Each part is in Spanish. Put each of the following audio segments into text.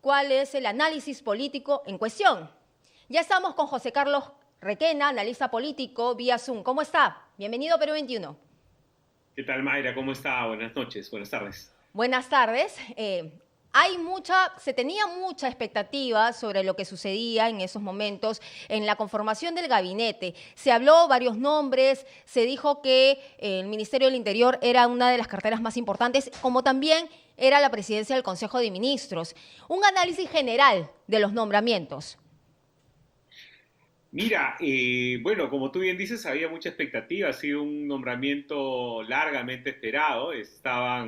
cuál es el análisis político en cuestión. Ya estamos con José Carlos Requena, analista político, vía Zoom. ¿Cómo está? Bienvenido a Perú 21. ¿Qué tal, Mayra? ¿Cómo está? Buenas noches, buenas tardes. Buenas tardes. Se tenía mucha expectativa sobre lo que sucedía en esos momentos en la conformación del gabinete. Se habló varios nombres, se dijo que el Ministerio del Interior era una de las carteras más importantes, como también era la presidencia del Consejo de Ministros. Un análisis general de los nombramientos. Mira, bueno, como tú bien dices, había mucha expectativa, ha sido un nombramiento largamente esperado. Esta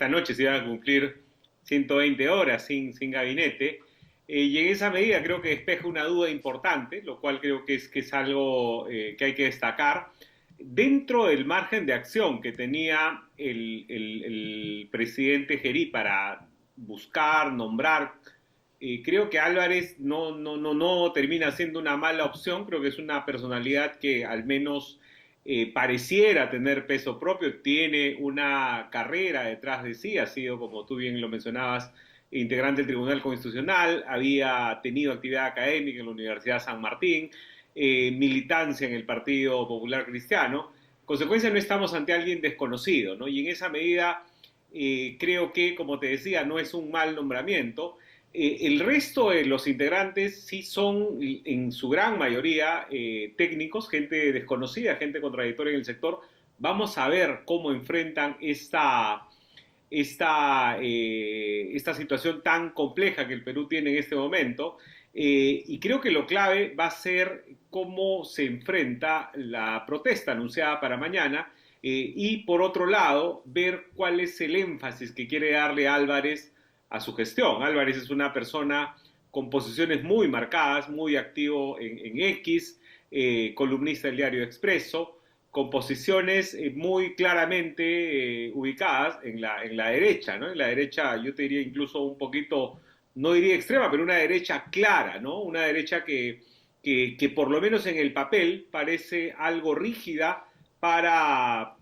noche se iban a cumplir 120 horas sin gabinete, y en esa medida creo que despeja una duda importante, lo cual creo que es algo que hay que destacar. Dentro del margen de acción que tenía el presidente Gerí para buscar, nombrar, creo que Álvarez no termina siendo una mala opción. Creo que es una personalidad que al menos pareciera tener peso propio, tiene una carrera detrás de sí, ha sido, como tú bien lo mencionabas, integrante del Tribunal Constitucional, había tenido actividad académica en la Universidad San Martín, militancia en el Partido Popular Cristiano. En consecuencia, no estamos ante alguien desconocido, ¿no? Y en esa medida, creo que, como te decía, no es un mal nombramiento. El resto de los integrantes sí son, en su gran mayoría, técnicos, gente desconocida, gente contradictoria en el sector. Vamos a ver cómo enfrentan esta situación tan compleja que el Perú tiene en este momento. Y creo que lo clave va a ser cómo se enfrenta la protesta anunciada para mañana, y por otro lado, ver cuál es el énfasis que quiere darle Álvarez a su gestión. Álvarez es una persona con posiciones muy marcadas, muy activo en X, columnista del diario Expreso, con posiciones muy claramente ubicadas en la derecha, ¿no? En la derecha, yo te diría incluso un poquito, no diría extrema, pero una derecha clara, ¿no? Una derecha que por lo menos en el papel parece algo rígida para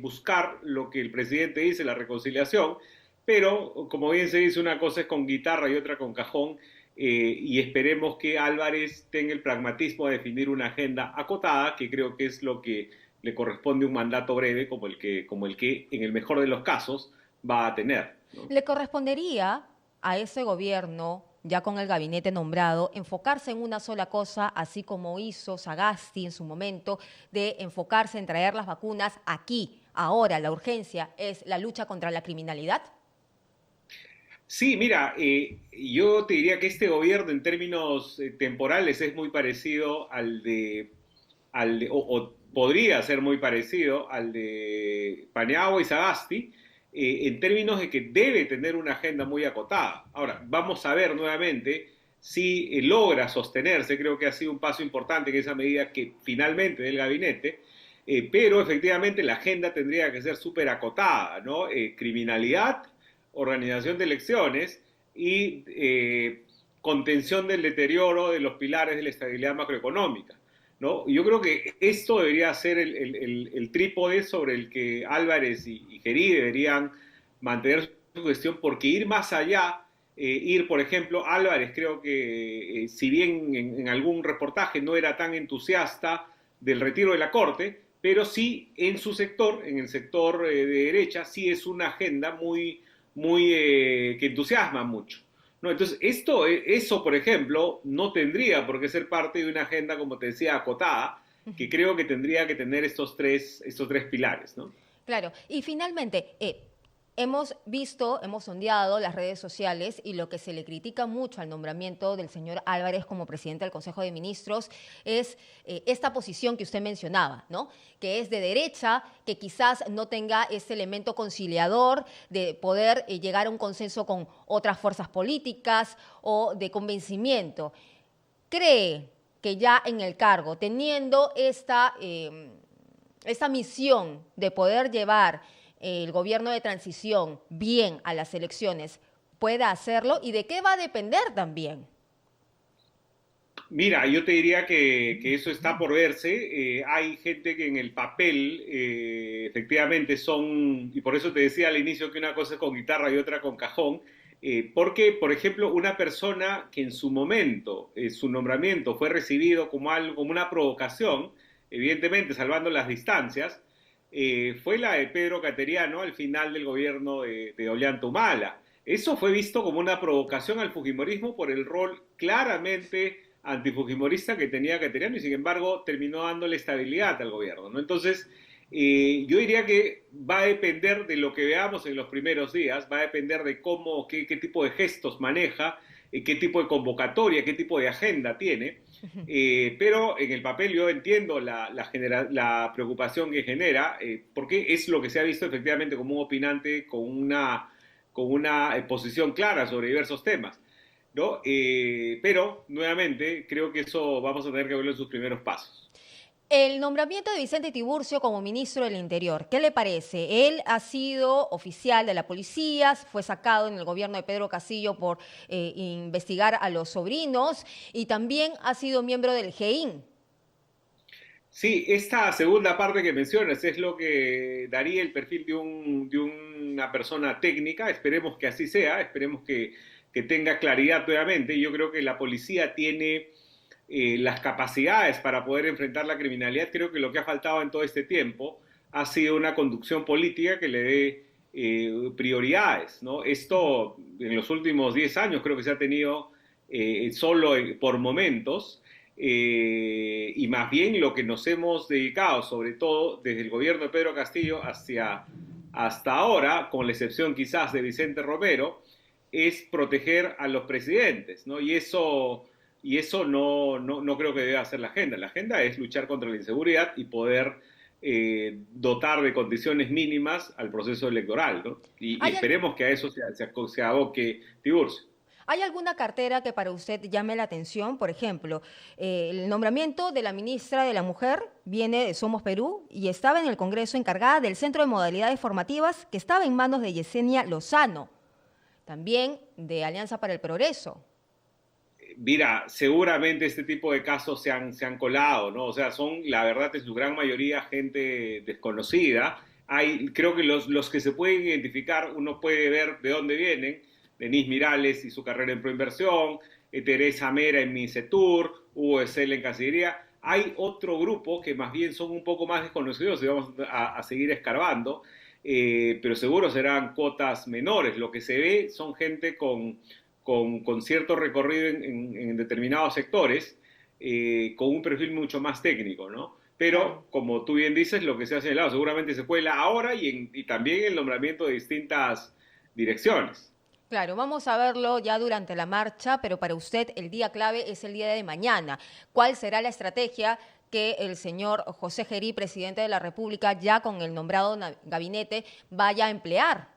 buscar lo que el presidente dice, la reconciliación, pero como bien se dice, una cosa es con guitarra y otra con cajón, y esperemos que Álvarez tenga el pragmatismo de definir una agenda acotada, que creo que es lo que le corresponde a un mandato breve como el que en el mejor de los casos va a tener, ¿no? ¿Le correspondería a ese gobierno, ya con el gabinete nombrado, enfocarse en una sola cosa, así como hizo Sagasti en su momento, de enfocarse en traer las vacunas aquí, ahora? La urgencia es la lucha contra la criminalidad. Sí, mira, yo te diría que este gobierno en términos temporales es muy parecido o podría ser muy parecido al de Paniagua y Sagasti, en términos de que debe tener una agenda muy acotada. Ahora, vamos a ver nuevamente si logra sostenerse. Creo que ha sido un paso importante en esa medida que finalmente del gabinete, pero efectivamente la agenda tendría que ser súper acotada, ¿no? Criminalidad, organización de elecciones y contención del deterioro de los pilares de la estabilidad macroeconómica, ¿no? Yo creo que esto debería ser el trípode sobre el que Álvarez y Gerí deberían mantener su gestión, porque ir más allá, por ejemplo, Álvarez creo que, si bien en algún reportaje no era tan entusiasta del retiro de la Corte, pero sí en su sector, en el sector de derecha, sí es una agenda que entusiasma mucho, ¿no? Entonces, eso, por ejemplo, no tendría por qué ser parte de una agenda, como te decía, acotada, que creo que tendría que tener estos tres pilares, ¿no? Claro, y finalmente, hemos visto, hemos sondeado las redes sociales y lo que se le critica mucho al nombramiento del señor Álvarez como presidente del Consejo de Ministros es esta posición que usted mencionaba, ¿no? Que es de derecha, que quizás no tenga ese elemento conciliador de poder llegar a un consenso con otras fuerzas políticas o de convencimiento. ¿Cree que ya en el cargo, teniendo esta misión de poder llevar el gobierno de transición bien a las elecciones, pueda hacerlo? ¿Y de qué va a depender también? Mira, yo te diría que eso está por verse. Hay gente que en el papel, efectivamente son, y por eso te decía al inicio que una cosa es con guitarra y otra con cajón. Porque, por ejemplo, una persona que en su momento, su nombramiento fue recibido como algo, como una provocación, evidentemente salvando las distancias, fue la de Pedro Cateriano al final del gobierno de Ollanta Humala. Eso fue visto como una provocación al fujimorismo por el rol claramente antifujimorista que tenía Cateriano y sin embargo terminó dándole estabilidad al gobierno, ¿no? Entonces, yo diría que va a depender de lo que veamos en los primeros días, va a depender de cómo, qué tipo de gestos maneja, qué tipo de convocatoria, qué tipo de agenda tiene. Pero en el papel yo entiendo la preocupación que genera, porque es lo que se ha visto efectivamente como un opinante con una posición clara sobre diversos temas, ¿no? Pero, nuevamente, creo que eso vamos a tener que verlo en sus primeros pasos. El nombramiento de Vicente Tiburcio como ministro del Interior, ¿qué le parece? Él ha sido oficial de la policía, fue sacado en el gobierno de Pedro Castillo por investigar a los sobrinos y también ha sido miembro del GEIN. Sí, esta segunda parte que mencionas es lo que daría el perfil de una persona técnica. Esperemos que así sea, esperemos que tenga claridad nuevamente. Yo creo que la policía tiene las capacidades para poder enfrentar la criminalidad. Creo que lo que ha faltado en todo este tiempo ha sido una conducción política que le dé prioridades, ¿no? Esto en los últimos 10 años creo que se ha tenido solo por momentos y más bien lo que nos hemos dedicado, sobre todo desde el gobierno de Pedro Castillo hasta ahora, con la excepción quizás de Vicente Romero, es proteger a los presidentes, ¿no? Y eso no creo que deba ser la agenda. La agenda es luchar contra la inseguridad y poder dotar de condiciones mínimas al proceso electoral, ¿no? Y ¿Hay, al- esperemos que a eso se aboque Tiburcio. ¿Hay alguna cartera que para usted llame la atención? Por ejemplo, el nombramiento de la ministra de la Mujer viene de Somos Perú y estaba en el Congreso encargada del Centro de Modalidades Formativas que estaba en manos de Yesenia Lozano, también de Alianza para el Progreso. Mira, seguramente este tipo de casos se han colado, ¿no? O sea, son, la verdad, en su gran mayoría gente desconocida. Creo que los que se pueden identificar, uno puede ver de dónde vienen. Denise Mirales y su carrera en Proinversión, Teresa Mera en Micetur, Hugo Esel en Cancillería. Hay otro grupo que más bien son un poco más desconocidos y vamos a seguir escarbando, pero seguro serán cuotas menores. Lo que se ve son gente con cierto recorrido en determinados sectores, con un perfil mucho más técnico, ¿no? Claro. Pero, como tú bien dices, lo que se hace en el lado seguramente se cuela ahora y también el nombramiento de distintas direcciones. Claro, vamos a verlo ya durante la marcha, pero para usted el día clave es el día de mañana. ¿Cuál será la estrategia que el señor José Gerí, presidente de la República, ya con el nombrado gabinete, vaya a emplear?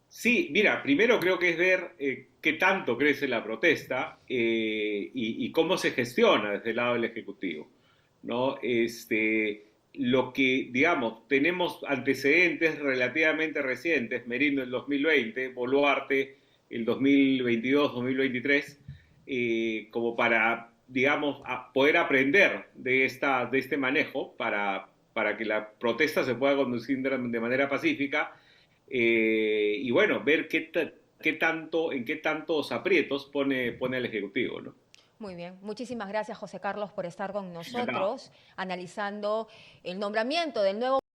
Sí, mira, primero creo que es ver qué tanto crece la protesta y cómo se gestiona desde el lado del Ejecutivo, ¿no? Lo que, digamos, tenemos antecedentes relativamente recientes, Merino el 2020, Boluarte el 2022-2023, como para, digamos, poder aprender de este manejo para que la protesta se pueda conducir de manera pacífica y bueno, ver qué tanto, en qué tantos aprietos pone el Ejecutivo, ¿no? Muy bien, muchísimas gracias José Carlos por estar con Encantado. nosotros analizando el nombramiento del nuevo